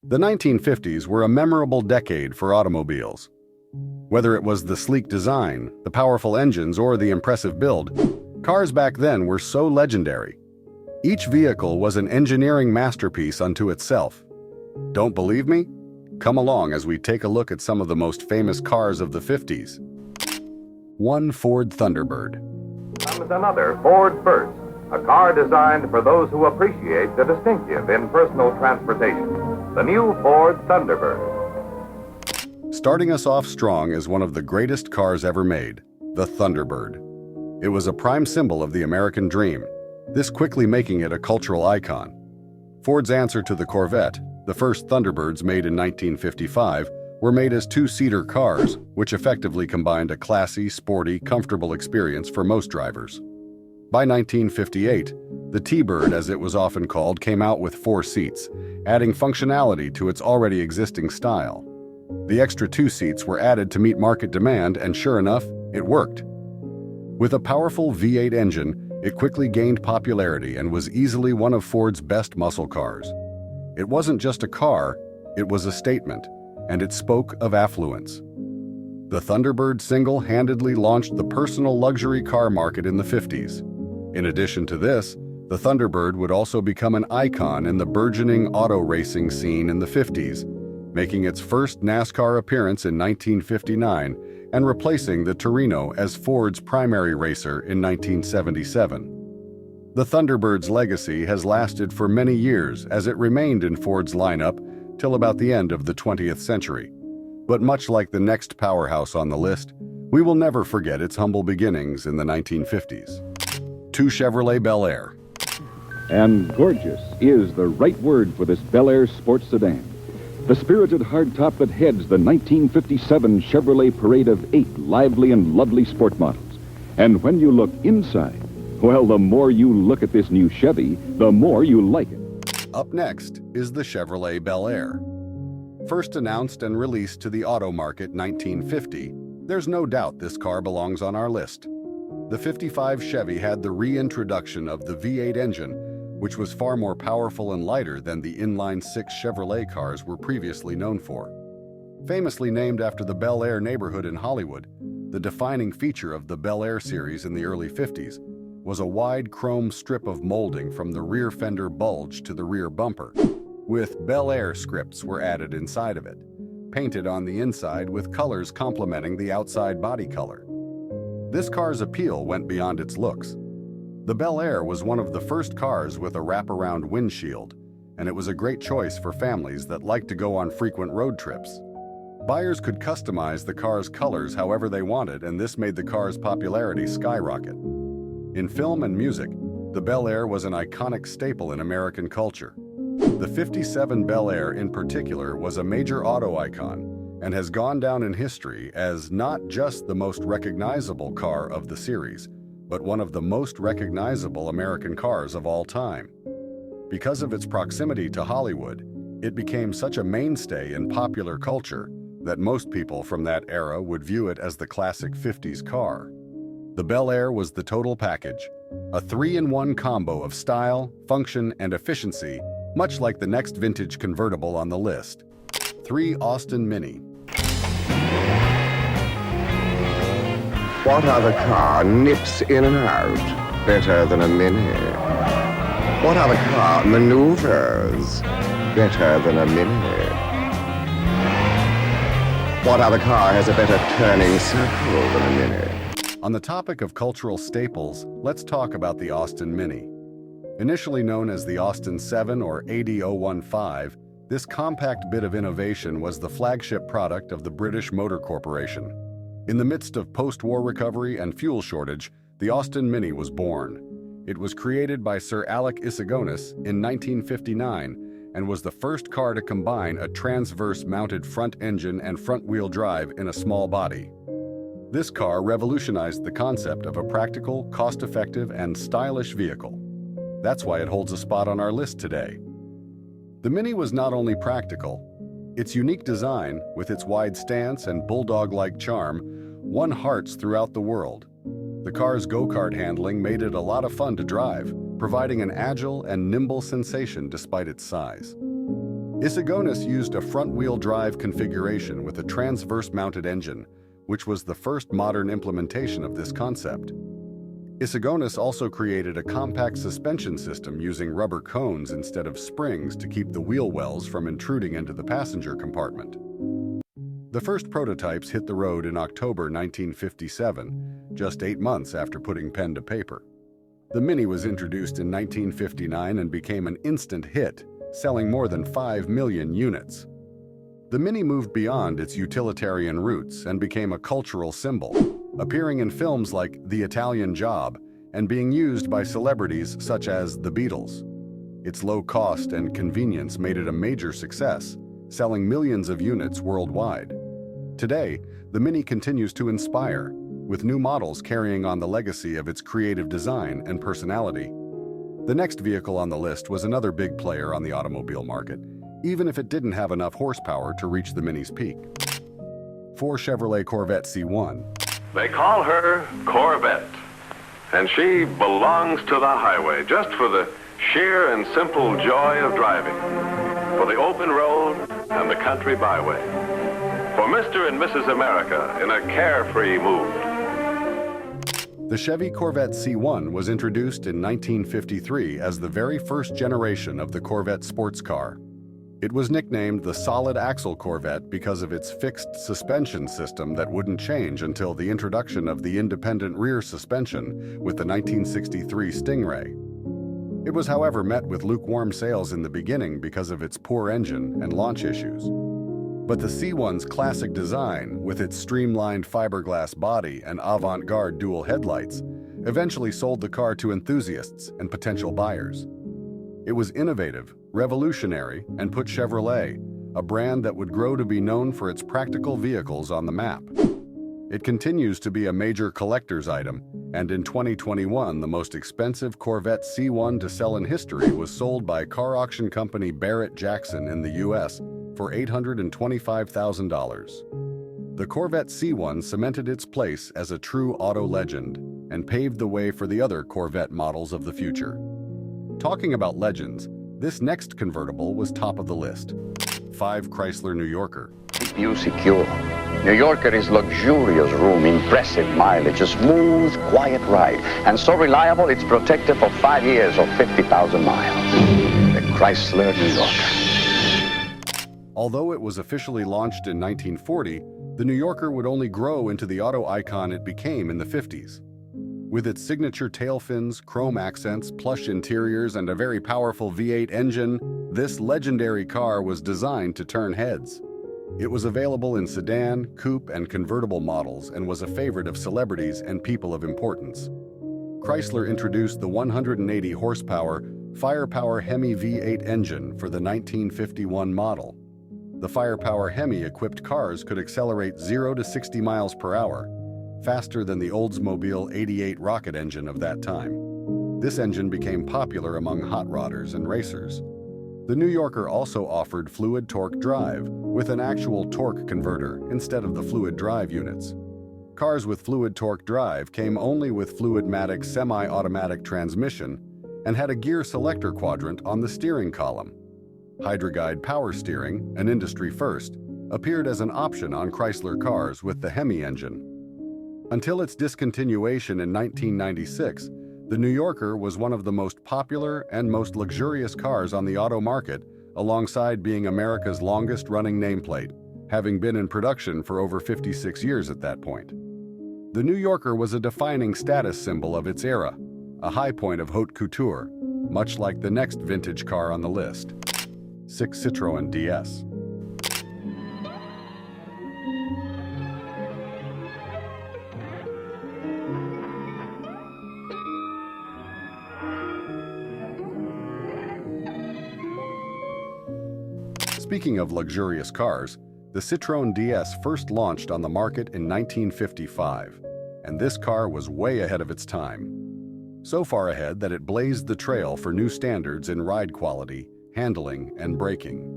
The 1950s were a memorable decade for automobiles. Whether it was the sleek design, the powerful engines, or the impressive build, cars back then were so legendary. Each vehicle was an engineering masterpiece unto itself. Don't believe me? Come along as we take a look at some of the most famous cars of the 50s. 1. Ford Thunderbird. Comes another Ford First, a car designed for those who appreciate the distinctive in personal transportation. The new Ford Thunderbird. Starting us off strong is one of the greatest cars ever made, the Thunderbird. It was a prime symbol of the American dream, this quickly making it a cultural icon. Ford's answer to the Corvette, the first Thunderbirds made in 1955, were made as two-seater cars, which effectively combined a classy, sporty, comfortable experience for most drivers. By 1958, the T-Bird, as it was often called, came out with 4 seats, adding functionality to its already existing style. The extra 2 seats were added to meet market demand, and sure enough, it worked. With a powerful V8 engine, it quickly gained popularity and was easily one of Ford's best muscle cars. It wasn't just a car, it was a statement, and it spoke of affluence. The Thunderbird single-handedly launched the personal luxury car market in the 50s. In addition to this, the Thunderbird would also become an icon in the burgeoning auto racing scene in the 50s, making its first NASCAR appearance in 1959 and replacing the Torino as Ford's primary racer in 1977. The Thunderbird's legacy has lasted for many years as it remained in Ford's lineup till about the end of the 20th century. But much like the next powerhouse on the list, we will never forget its humble beginnings in the 1950s. 2. Chevrolet Bel Air. And gorgeous is the right word for this Bel Air sports sedan. The spirited hardtop that heads the 1957 Chevrolet parade of 8 lively and lovely sport models. And when you look inside, well, the more you look at this new Chevy, the more you like it. Up next is the Chevrolet Bel Air. First announced and released to the auto market 1950, there's no doubt this car belongs on our list. The 55 Chevy had the reintroduction of the V8 engine, which was far more powerful and lighter than the inline-6 Chevrolet cars were previously known for. Famously named after the Bel Air neighborhood in Hollywood, the defining feature of the Bel Air series in the early 50s was a wide chrome strip of molding from the rear fender bulge to the rear bumper, with Bel Air scripts were added inside of it, painted on the inside with colors complementing the outside body color. This car's appeal went beyond its looks. The Bel Air was one of the first cars with a wraparound windshield, and it was a great choice for families that like to go on frequent road trips. Buyers could customize the car's colors however they wanted, and this made the car's popularity skyrocket. In film and music, the Bel Air was an iconic staple in American culture. The 57 Bel Air in particular was a major auto icon and has gone down in history as not just the most recognizable car of the series, but one of the most recognizable American cars of all time. Because of its proximity to Hollywood, it became such a mainstay in popular culture that most people from that era would view it as the classic 50s car. The Bel Air was the total package, a 3-in-1 combo of style, function, and efficiency, much like the next vintage convertible on the list. 3. Austin Mini. What other car nips in and out better than a Mini? What other car maneuvers better than a Mini? What other car has a better turning circle than a Mini? On the topic of cultural staples, let's talk about the Austin Mini. Initially known as the Austin 7 or 8015, this compact bit of innovation was the flagship product of the British Motor Corporation. In the midst of post-war recovery and fuel shortage, the Austin Mini was born. It was created by Sir Alec Isagonis in 1959 and was the first car to combine a transverse-mounted front engine and front-wheel drive in a small body. This car revolutionized the concept of a practical, cost-effective, and stylish vehicle. That's why it holds a spot on our list today. The Mini was not only practical. Its unique design, with its wide stance and bulldog-like charm, won hearts throughout the world. The car's go-kart handling made it a lot of fun to drive, providing an agile and nimble sensation despite its size. Isogonus used a front-wheel drive configuration with a transverse-mounted engine, which was the first modern implementation of this concept. Isogonus also created a compact suspension system using rubber cones instead of springs to keep the wheel wells from intruding into the passenger compartment. The first prototypes hit the road in October 1957, just 8 months after putting pen to paper. The Mini was introduced in 1959 and became an instant hit, selling more than 5 million units. The Mini moved beyond its utilitarian roots and became a cultural symbol, appearing in films like The Italian Job and being used by celebrities such as the Beatles. Its low cost and convenience made it a major success, selling millions of units worldwide. Today, the Mini continues to inspire, with new models carrying on the legacy of its creative design and personality. The next vehicle on the list was another big player on the automobile market, even if it didn't have enough horsepower to reach the Mini's peak. Chevrolet Corvette C1. They call her Corvette, and she belongs to the highway just for the sheer and simple joy of driving, for the open road and the country byway, for Mr. and Mrs. America in a carefree mood. The Chevy Corvette C1 was introduced in 1953 as the very first generation of the Corvette sports car. It was nicknamed the Solid Axle Corvette because of its fixed suspension system that wouldn't change until the introduction of the independent rear suspension with the 1963 Stingray. It was, however, met with lukewarm sales in the beginning because of its poor engine and launch issues. But the C1's classic design, with its streamlined fiberglass body and avant-garde dual headlights, eventually sold the car to enthusiasts and potential buyers. It was innovative, revolutionary, and put Chevrolet, a brand that would grow to be known for its practical vehicles, on the map. It continues to be a major collector's item, and in 2021, the most expensive Corvette C1 to sell in history was sold by car auction company Barrett-Jackson in the U.S. for $825,000. The Corvette C1 cemented its place as a true auto legend and paved the way for the other Corvette models of the future. Talking about legends, this next convertible was top of the list. 5 Chrysler New Yorker. Keep you secure. New Yorker is luxurious room, impressive mileage, a smooth, quiet ride, and so reliable it's protected for 5 years or 50,000 miles. The Chrysler New Yorker. Although it was officially launched in 1940, the New Yorker would only grow into the auto icon it became in the 50s. With its signature tail fins, chrome accents, plush interiors, and a very powerful V8 engine, this legendary car was designed to turn heads. It was available in sedan, coupe, and convertible models and was a favorite of celebrities and people of importance. Chrysler introduced the 180 horsepower Firepower Hemi V8 engine for the 1951 model. The Firepower Hemi-equipped cars could accelerate 0 to 60 miles per hour, faster than the Oldsmobile 88 rocket engine of that time. This engine became popular among hot rodders and racers. The New Yorker also offered fluid torque drive with an actual torque converter instead of the fluid drive units. Cars with fluid torque drive came only with Fluidmatic semi-automatic transmission and had a gear selector quadrant on the steering column. Hydroguide power steering, an industry first, appeared as an option on Chrysler cars with the Hemi engine. Until its discontinuation in 1996, the New Yorker was one of the most popular and most luxurious cars on the auto market, alongside being America's longest-running nameplate, having been in production for over 56 years at that point. The New Yorker was a defining status symbol of its era, a high point of haute couture, much like the next vintage car on the list. 6 Citron DS. Speaking of luxurious cars, the Citron DS first launched on the market in 1955, and this car was way ahead of its time. So far ahead that it blazed the trail for new standards in ride quality, handling, and braking.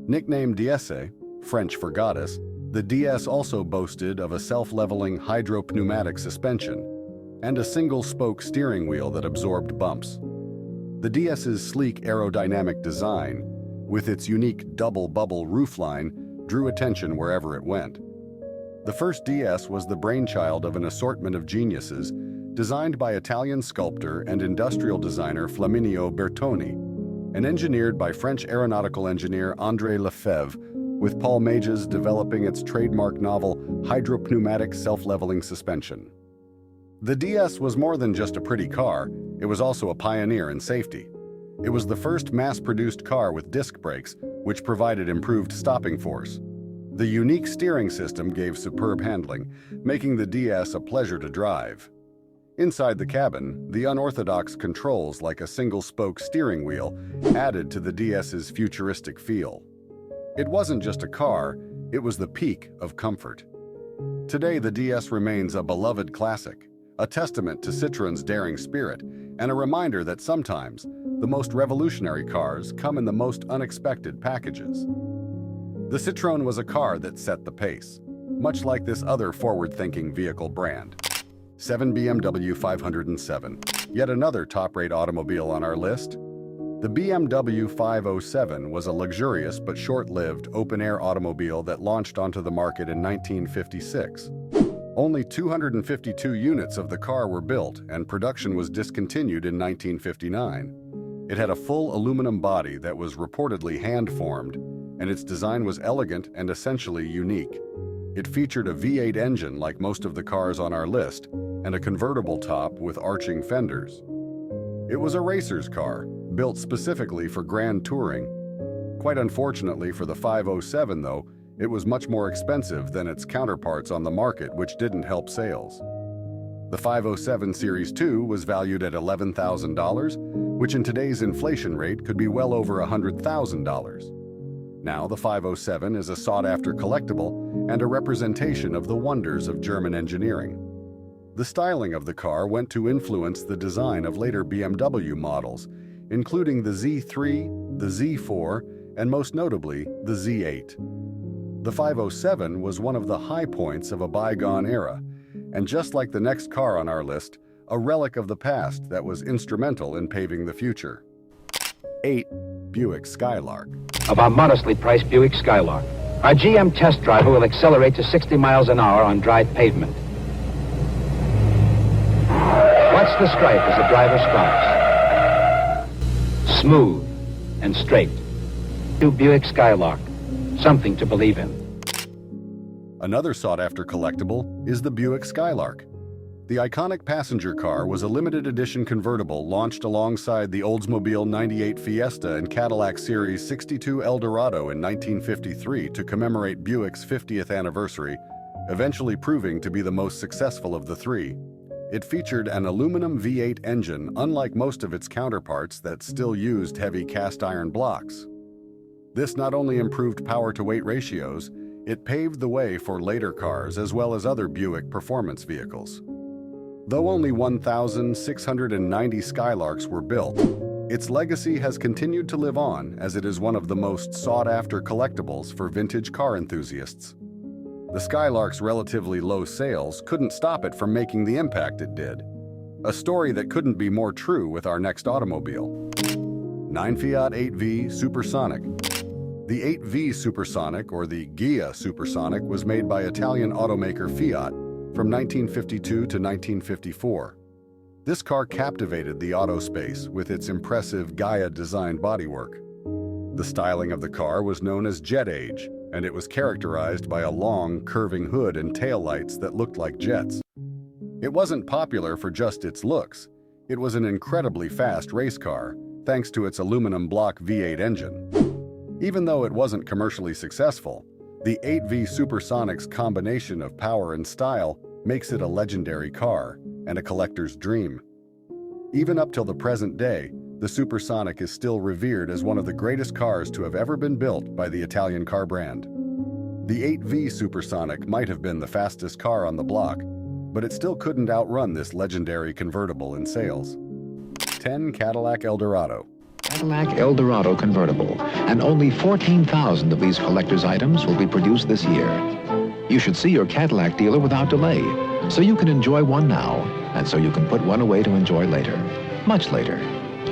Nicknamed Diese, French for goddess, the DS also boasted of a self-leveling hydropneumatic suspension and a single-spoke steering wheel that absorbed bumps. The DS's sleek aerodynamic design, with its unique double bubble roofline, drew attention wherever it went. The first DS was the brainchild of an assortment of geniuses designed by Italian sculptor and industrial designer Flaminio Bertoni, and engineered by French aeronautical engineer André Lefebvre, with Paul Mages developing its trademark novel hydropneumatic self-leveling suspension. The DS was more than just a pretty car, it was also a pioneer in safety. It was the first mass-produced car with disc brakes, which provided improved stopping force. The unique steering system gave superb handling, making the DS a pleasure to drive. Inside the cabin, the unorthodox controls like a single-spoke steering wheel added to the DS's futuristic feel. It wasn't just a car, it was the peak of comfort. Today, the DS remains a beloved classic, a testament to Citroen's daring spirit, and a reminder that sometimes the most revolutionary cars come in the most unexpected packages. The Citroën was a car that set the pace, much like this other forward-thinking vehicle brand. 7 BMW 507, yet another top-rate automobile on our list. The BMW 507 was a luxurious but short-lived open-air automobile that launched onto the market in 1956. Only 252 units of the car were built, and production was discontinued in 1959. It had a full aluminum body that was reportedly hand-formed, and its design was elegant and essentially unique. It featured a V8 engine like most of the cars on our list, and a convertible top with arching fenders. It was a racer's car, built specifically for grand touring. Quite unfortunately for the 507, though, it was much more expensive than its counterparts on the market, which didn't help sales. The 507 Series 2 was valued at $11,000, which in today's inflation rate could be well over $100,000. Now the 507 is a sought-after collectible and a representation of the wonders of German engineering. The styling of the car went to influence the design of later BMW models, including the Z3, the Z4, and most notably, the Z8. The 507 was one of the high points of a bygone era, and just like the next car on our list, a relic of the past that was instrumental in paving the future. 8. Buick Skylark. Of our modestly priced Buick Skylark, our GM test driver will accelerate to 60 miles an hour on dry pavement. Watch the stripe as the driver stops. Smooth and straight. New Buick Skylark. Something to believe in. Another sought-after collectible is the Buick Skylark. The iconic passenger car was a limited edition convertible launched alongside the Oldsmobile 98 Fiesta and Cadillac Series 62 El Dorado in 1953 to commemorate Buick's 50th anniversary, eventually proving to be the most successful of the three. It featured an aluminum V8 engine, unlike most of its counterparts that still used heavy cast iron blocks. This not only improved power-to-weight ratios, it paved the way for later cars as well as other Buick performance vehicles. Though only 1,690 Skylarks were built, its legacy has continued to live on as it is one of the most sought-after collectibles for vintage car enthusiasts. The Skylark's relatively low sales couldn't stop it from making the impact it did. A story that couldn't be more true with our next automobile. 9 Fiat 8V Supersonic. The 8V Supersonic, or the Ghia Supersonic, was made by Italian automaker Fiat from 1952 to 1954. This car captivated the auto space with its impressive Gaia-designed bodywork. The styling of the car was known as Jet Age, and it was characterized by a long, curving hood and taillights that looked like jets. It wasn't popular for just its looks. It was an incredibly fast race car, thanks to its aluminum block V8 engine. Even though it wasn't commercially successful, the 8V Supersonic's combination of power and style makes it a legendary car and a collector's dream. Even up till the present day, the Supersonic is still revered as one of the greatest cars to have ever been built by the Italian car brand. The 8V Supersonic might have been the fastest car on the block, but it still couldn't outrun this legendary convertible in sales. 10 Cadillac Eldorado. Cadillac El Dorado convertible, and only 14,000 of these collector's items will be produced this year. You should see your Cadillac dealer without delay, so you can enjoy one now, and so you can put one away to enjoy later. Much later.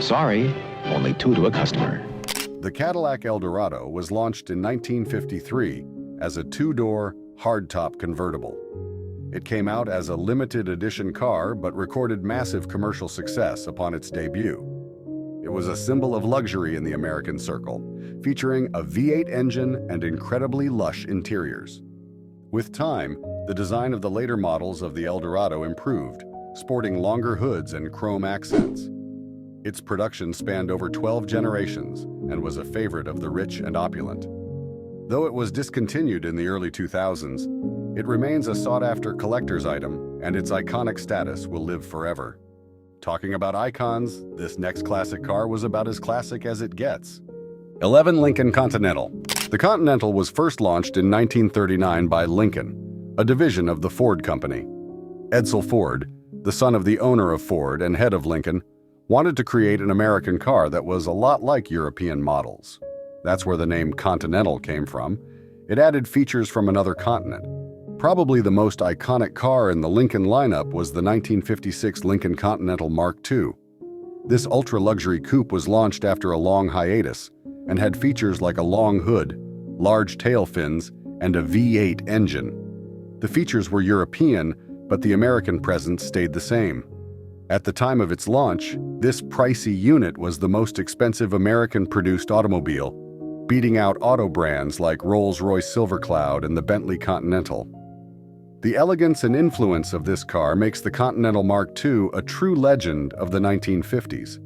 Sorry, only two to a customer. The The Cadillac Eldorado was launched in 1953 as a two-door, hardtop convertible. It came out as a limited edition car but recorded massive commercial success upon its debut. It was a symbol of luxury in the American circle, featuring a V8 engine and incredibly lush interiors. With time, the design of the later models of the Eldorado improved, sporting longer hoods and chrome accents. Its production spanned over 12 generations and was a favorite of the rich and opulent. Though it was discontinued in the early 2000s, it remains a sought-after collector's item, and its iconic status will live forever. Talking about icons, this next classic car was about as classic as it gets. 11 Lincoln Continental. The Continental was first launched in 1939 by Lincoln, a division of the Ford Company. Edsel Ford, the son of the owner of Ford and head of Lincoln, wanted to create an American car that was a lot like European models. That's where the name Continental came from. It added features from another continent. Probably the most iconic car in the Lincoln lineup was the 1956 Lincoln Continental Mark II. This ultra-luxury coupe was launched after a long hiatus and had features like a long hood, large tail fins, and a V8 engine. The features were European, but the American presence stayed the same. At the time of its launch, this pricey unit was the most expensive American-produced automobile, beating out auto brands like Rolls-Royce Silver Cloud and the Bentley Continental. The elegance and influence of this car makes the Continental Mark II a true legend of the 1950s.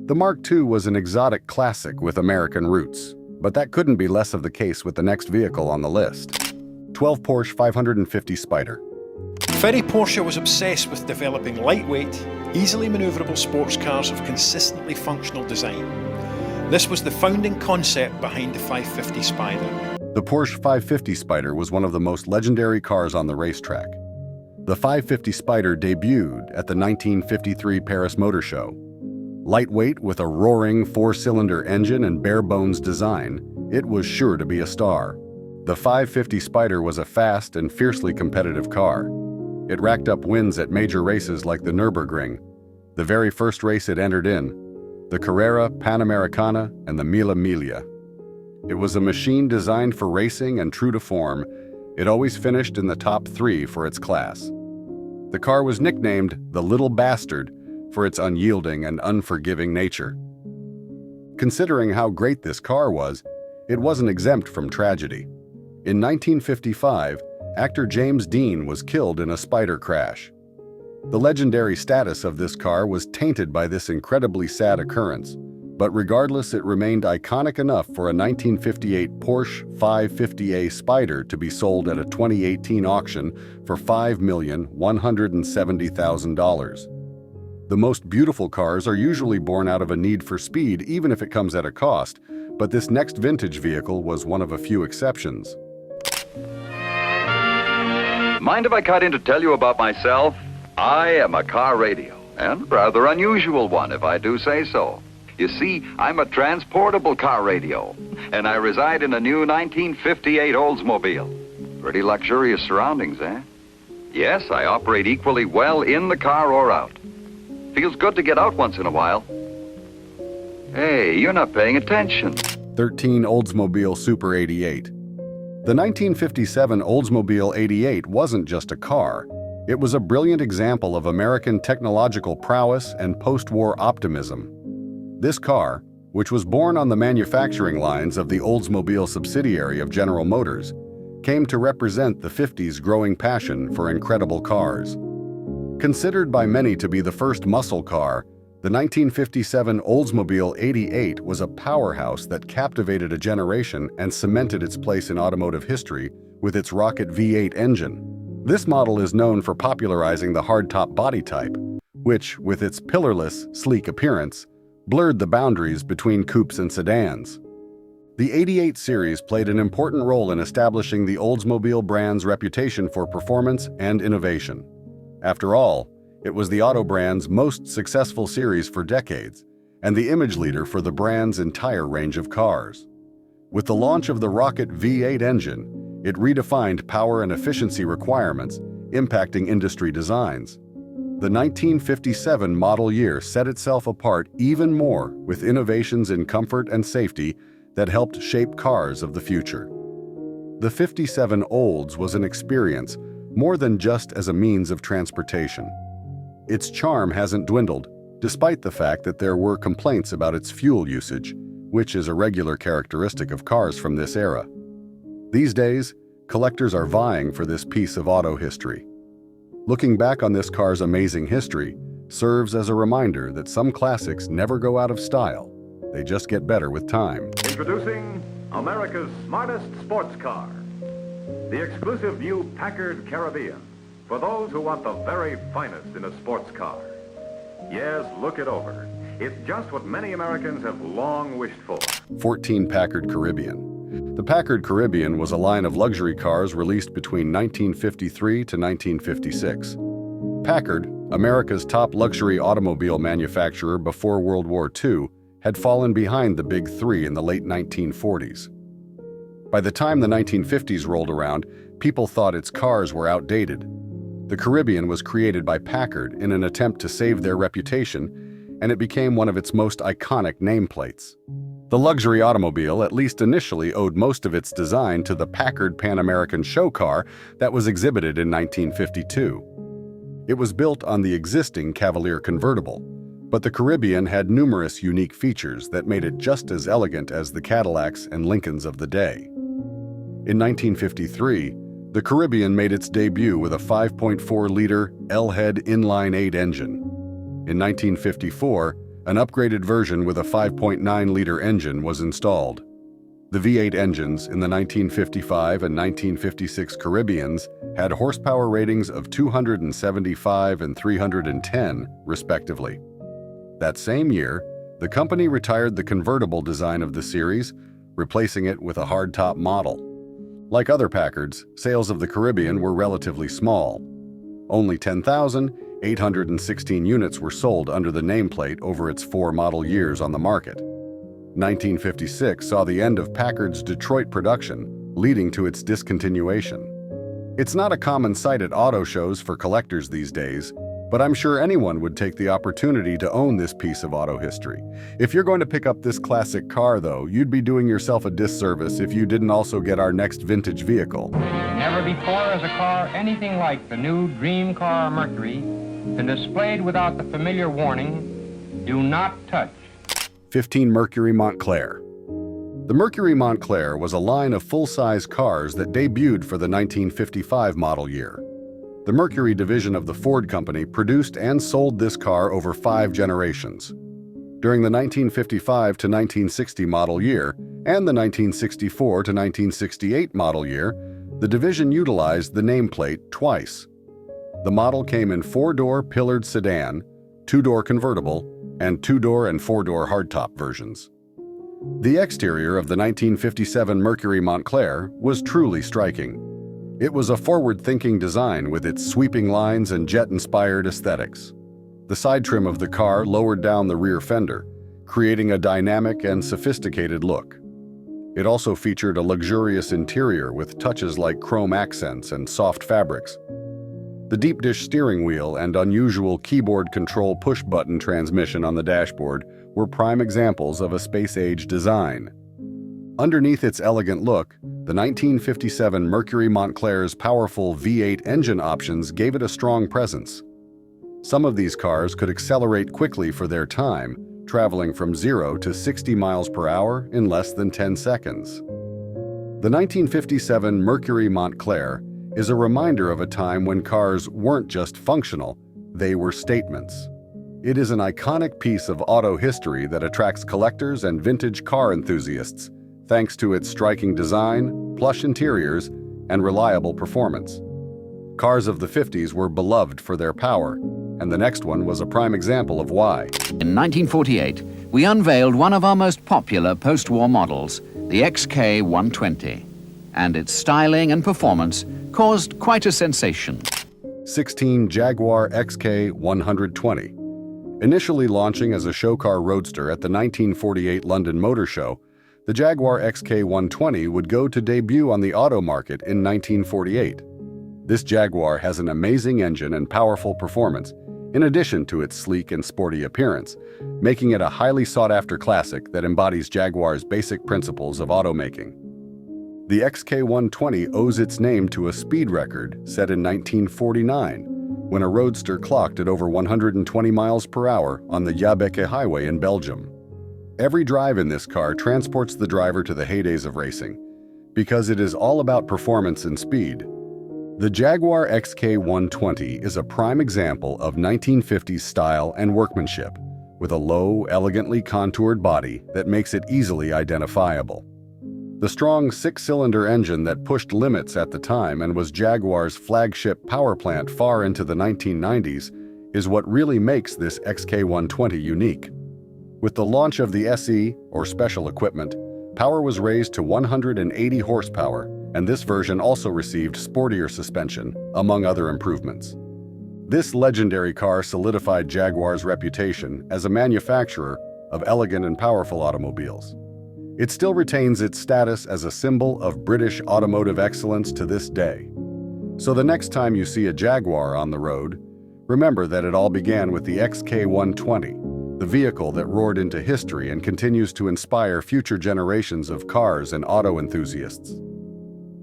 The Mark II was an exotic classic with American roots, but that couldn't be less of the case with the next vehicle on the list. 12 Porsche 550 Spider. Ferry Porsche was obsessed with developing lightweight, easily maneuverable sports cars of consistently functional design. This was the founding concept behind the 550 Spider. The Porsche 550 Spider was one of the most legendary cars on the racetrack. The 550 Spider debuted at the 1953 Paris Motor Show. Lightweight with a roaring four-cylinder engine and bare-bones design, it was sure to be a star. The 550 Spider was a fast and fiercely competitive car. It racked up wins at major races like the Nürburgring, the very first race it entered in, the Carrera Panamericana, and the Mille Miglia. It was a machine designed for racing and true to form. It always finished in the top 3 for its class. The car was nicknamed the Little Bastard for its unyielding and unforgiving nature. Considering how great this car was, it wasn't exempt from tragedy. In 1955, actor James Dean was killed in a Spider crash. The legendary status of this car was tainted by this incredibly sad occurrence, but regardless, it remained iconic enough for a 1958 Porsche 550A Spider to be sold at a 2018 auction for $5,170,000. The most beautiful cars are usually born out of a need for speed, even if it comes at a cost, but this next vintage vehicle was one of a few exceptions. Mind if I cut in to tell you about myself? I am a car radio, and rather unusual one if I do say so. You see, I'm a transportable car radio, and I reside in a new 1958 Oldsmobile. Pretty luxurious surroundings, eh? Yes, I operate equally well in the car or out. Feels good to get out once in a while. Hey, you're not paying attention. 13 Oldsmobile Super 88. The 1957 Oldsmobile 88 wasn't just a car. It was a brilliant example of American technological prowess and post-war optimism. This car, which was born on the manufacturing lines of the Oldsmobile subsidiary of General Motors, came to represent the 50s' growing passion for incredible cars. Considered by many to be the first muscle car, the 1957 Oldsmobile 88 was a powerhouse that captivated a generation and cemented its place in automotive history with its rocket V8 engine. This model is known for popularizing the hardtop body type, which, with its pillarless, sleek appearance, blurred the boundaries between coupes and sedans. The 88 series played an important role in establishing the Oldsmobile brand's reputation for performance and innovation. After all, it was the auto brand's most successful series for decades, and the image leader for the brand's entire range of cars. With the launch of the rocket V8 engine, it redefined power and efficiency requirements, impacting industry designs. The 1957 model year set itself apart even more with innovations in comfort and safety that helped shape cars of the future. The 57 Olds was an experience more than just as a means of transportation. Its charm hasn't dwindled, despite the fact that there were complaints about its fuel usage, which is a regular characteristic of cars from this era. These days, collectors are vying for this piece of auto history. Looking back on this car's amazing history serves as a reminder that some classics never go out of style. They just get better with time. Introducing America's smartest sports car, the exclusive new Packard Caribbean, for those who want the very finest in a sports car. Yes, look it over. It's just what many Americans have long wished for. 14 Packard Caribbean. The Packard Caribbean was a line of luxury cars released between 1953 to 1956. Packard, America's top luxury automobile manufacturer before World War II, had fallen behind the Big Three in the late 1940s. By the time the 1950s rolled around, people thought its cars were outdated. The Caribbean was created by Packard in an attempt to save their reputation, and it became one of its most iconic nameplates. The luxury automobile at least initially owed most of its design to the Packard Pan American show car that was exhibited in 1952. It was built on the existing Cavalier convertible, but the Caribbean had numerous unique features that made it just as elegant as the Cadillacs and Lincolns of the day. In 1953, the Caribbean made its debut with a 5.4-liter L-head inline-8 engine. In 1954, an upgraded version with a 5.9-liter engine was installed. The V8 engines in the 1955 and 1956 Caribbeans had horsepower ratings of 275 and 310, respectively. That same year, the company retired the convertible design of the series, replacing it with a hardtop model. Like other Packards, sales of the Caribbean were relatively small. Only 10,816 units were sold under the nameplate over its 4 model years on the market. 1956 saw the end of Packard's Detroit production, leading to its discontinuation. It's not a common sight at auto shows for collectors these days, but I'm sure anyone would take the opportunity to own this piece of auto history. If you're going to pick up this classic car, though, you'd be doing yourself a disservice if you didn't also get our next vintage vehicle. Never before has a car anything like the new dream car Mercury been displayed without the familiar warning, "Do not touch." 15 Mercury Montclair. The Mercury Montclair was a line of full-size cars that debuted for the 1955 model year. The Mercury division of the Ford Company produced and sold this car over 5 generations. During the 1955 to 1960 model year and the 1964 to 1968 model year, the division utilized the nameplate twice. The model came in 4-door pillared sedan, 2-door convertible, and 2-door and 4-door hardtop versions. The exterior of the 1957 Mercury Montclair was truly striking. It was a forward-thinking design with its sweeping lines and jet-inspired aesthetics. The side trim of the car lowered down the rear fender, creating a dynamic and sophisticated look. It also featured a luxurious interior with touches like chrome accents and soft fabrics. The deep dish steering wheel and unusual keyboard control push-button transmission on the dashboard were prime examples of a space-age design. Underneath its elegant look, the 1957 Mercury Montclair's powerful V8 engine options gave it a strong presence. Some of these cars could accelerate quickly for their time, traveling from 0 to 60 miles per hour in less than 10 seconds. The 1957 Mercury Montclair is a reminder of a time when cars weren't just functional, they were statements. It is an iconic piece of auto history that attracts collectors and vintage car enthusiasts, thanks to its striking design, plush interiors, and reliable performance. Cars of the 50s were beloved for their power, and the next one was a prime example of why. In 1948, we unveiled one of our most popular post-war models, the XK120, and its styling and performance caused quite a sensation. 16 Jaguar XK120. Initially launching as a show car roadster at the 1948 London Motor Show, the Jaguar XK120 would go to debut on the auto market in 1948. This Jaguar has an amazing engine and powerful performance, in addition to its sleek and sporty appearance, making it a highly sought-after classic that embodies Jaguar's basic principles of automaking. The XK120 owes its name to a speed record set in 1949, when a roadster clocked at over 120 miles per hour on the Jaguar highway in Belgium. Every drive in this car transports the driver to the heydays of racing, because it is all about performance and speed. The Jaguar XK120 is a prime example of 1950s style and workmanship, with a low, elegantly contoured body that makes it easily identifiable. The strong six-cylinder engine that pushed limits at the time and was Jaguar's flagship power plant far into the 1990s is what really makes this XK120 unique. With the launch of the SE, or special equipment, power was raised to 180 horsepower, and this version also received sportier suspension, among other improvements. This legendary car solidified Jaguar's reputation as a manufacturer of elegant and powerful automobiles. It still retains its status as a symbol of British automotive excellence to this day. So the next time you see a Jaguar on the road, remember that it all began with the XK120, the vehicle that roared into history and continues to inspire future generations of cars and auto enthusiasts.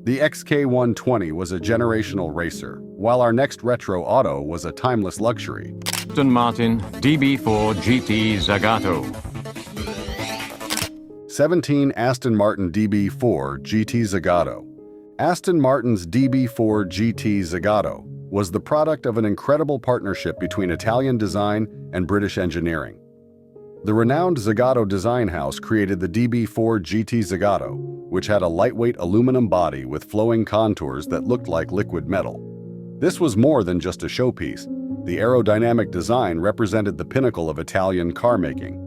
The XK120 was a generational racer, while our next retro auto was a timeless luxury. Aston Martin DB4 GT Zagato. 17 Aston Martin DB4 GT Zagato. Aston Martin's DB4 GT Zagato was the product of an incredible partnership between Italian design and British engineering. The renowned Zagato design house created the DB4 GT Zagato, which had a lightweight aluminum body with flowing contours that looked like liquid metal. This was more than just a showpiece. The aerodynamic design represented the pinnacle of Italian car making.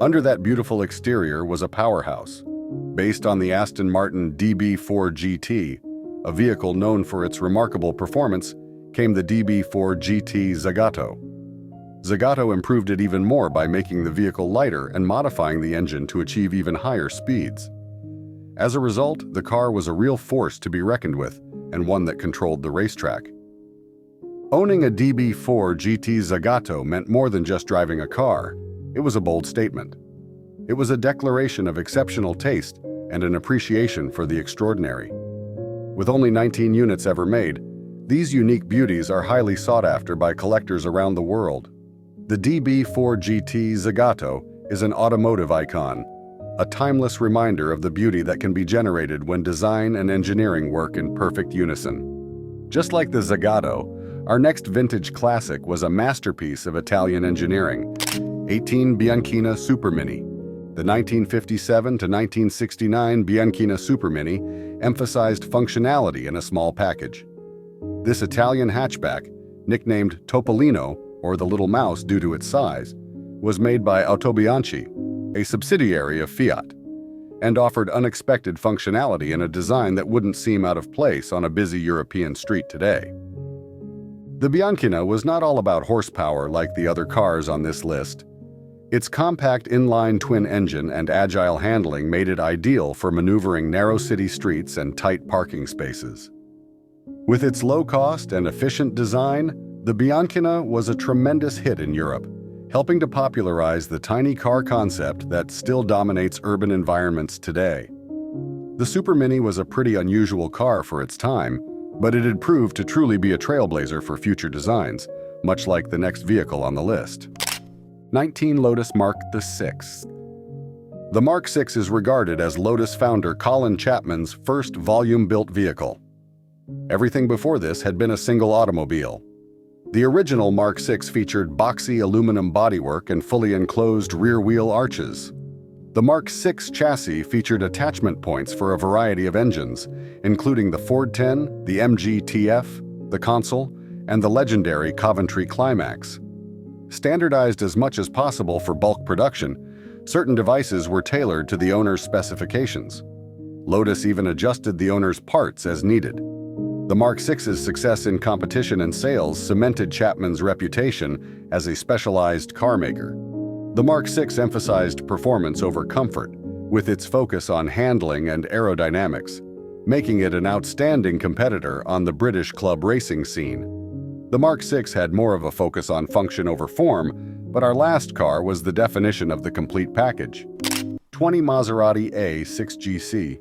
Under that beautiful exterior was a powerhouse. Based on the Aston Martin DB4 GT, a vehicle known for its remarkable performance, came the DB4 GT Zagato. Zagato improved it even more by making the vehicle lighter and modifying the engine to achieve even higher speeds. As a result, the car was a real force to be reckoned with, and one that controlled the racetrack. Owning a DB4 GT Zagato meant more than just driving a car. It was a bold statement. It was a declaration of exceptional taste and an appreciation for the extraordinary. With only 19 units ever made, these unique beauties are highly sought after by collectors around the world. The DB4 GT Zagato is an automotive icon, a timeless reminder of the beauty that can be generated when design and engineering work in perfect unison. Just like the Zagato, our next vintage classic was a masterpiece of Italian engineering. 18 Banina Supermini. The 1957 to 1969 Banina Supermini emphasized functionality in a small package. This Italian hatchback, nicknamed Topolino, or the Little Mouse due to its size, was made by Autobianchi, a subsidiary of Fiat, and offered unexpected functionality in a design that wouldn't seem out of place on a busy European street today. The Banina was not all about horsepower like the other cars on this list. Its compact inline twin engine and agile handling made it ideal for maneuvering narrow city streets and tight parking spaces. With its low cost and efficient design, the Banina was a tremendous hit in Europe, helping to popularize the tiny car concept that still dominates urban environments today. The Supermini was a pretty unusual car for its time, but it had proved to truly be a trailblazer for future designs, much like the next vehicle on the list. 19 Lotus Mark VI. The Mark VI is regarded as Lotus founder Colin Chapman's first volume-built vehicle. Everything before this had been a single automobile. The original Mark VI featured boxy aluminum bodywork and fully enclosed rear-wheel arches. The Mark VI chassis featured attachment points for a variety of engines, including the Ford 10, the MG-TF, the Consul, and the legendary Coventry Climax. Standardized as much as possible for bulk production, certain devices were tailored to the owner's specifications. Lotus even adjusted the owner's parts as needed. The Mark VI's success in competition and sales cemented Chapman's reputation as a specialized car maker. The Mark VI emphasized performance over comfort, with its focus on handling and aerodynamics, making it an outstanding competitor on the British club racing scene. The Mark VI had more of a focus on function over form, but our last car was the definition of the complete package. 20 Maserati A6GC.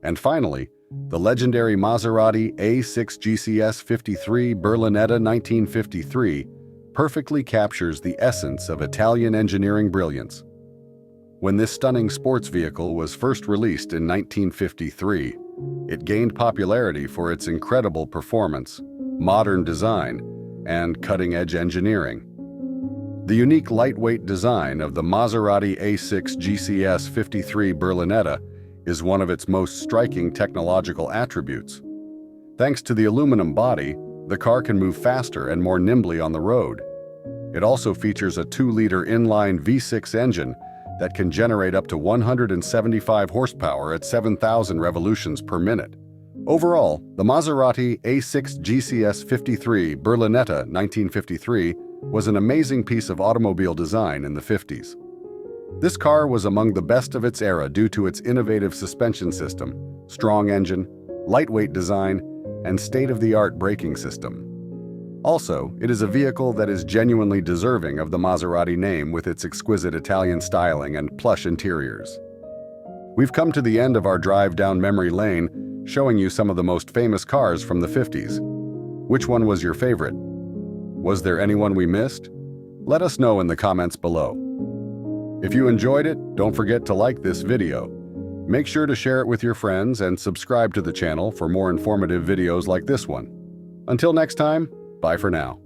And finally, the legendary Maserati A6 GCS 53 Berlinetta 1953 perfectly captures the essence of Italian engineering brilliance. When this stunning sports vehicle was first released in 1953, it gained popularity for its incredible performance, modern design, and cutting-edge engineering. The unique lightweight design of the Maserati A6 GCS 53 Berlinetta is one of its most striking technological attributes. Thanks to the aluminum body, the car can move faster and more nimbly on the road. It also features a 2-liter inline V6 engine that can generate up to 175 horsepower at 7,000 revolutions per minute. Overall, the Maserati A6 GCS 53 Berlinetta 1953 was an amazing piece of automobile design in the 50s. This car was among the best of its era due to its innovative suspension system, strong engine, lightweight design, and state-of-the-art braking system. Also, it is a vehicle that is genuinely deserving of the Maserati name with its exquisite Italian styling and plush interiors. We've come to the end of our drive down memory lane, showing you some of the most famous cars from the 50s. Which one was your favorite? Was there anyone we missed? Let us know in the comments below. If you enjoyed it, don't forget to like this video. Make sure to share it with your friends and subscribe to the channel for more informative videos like this one. Until next time, bye for now.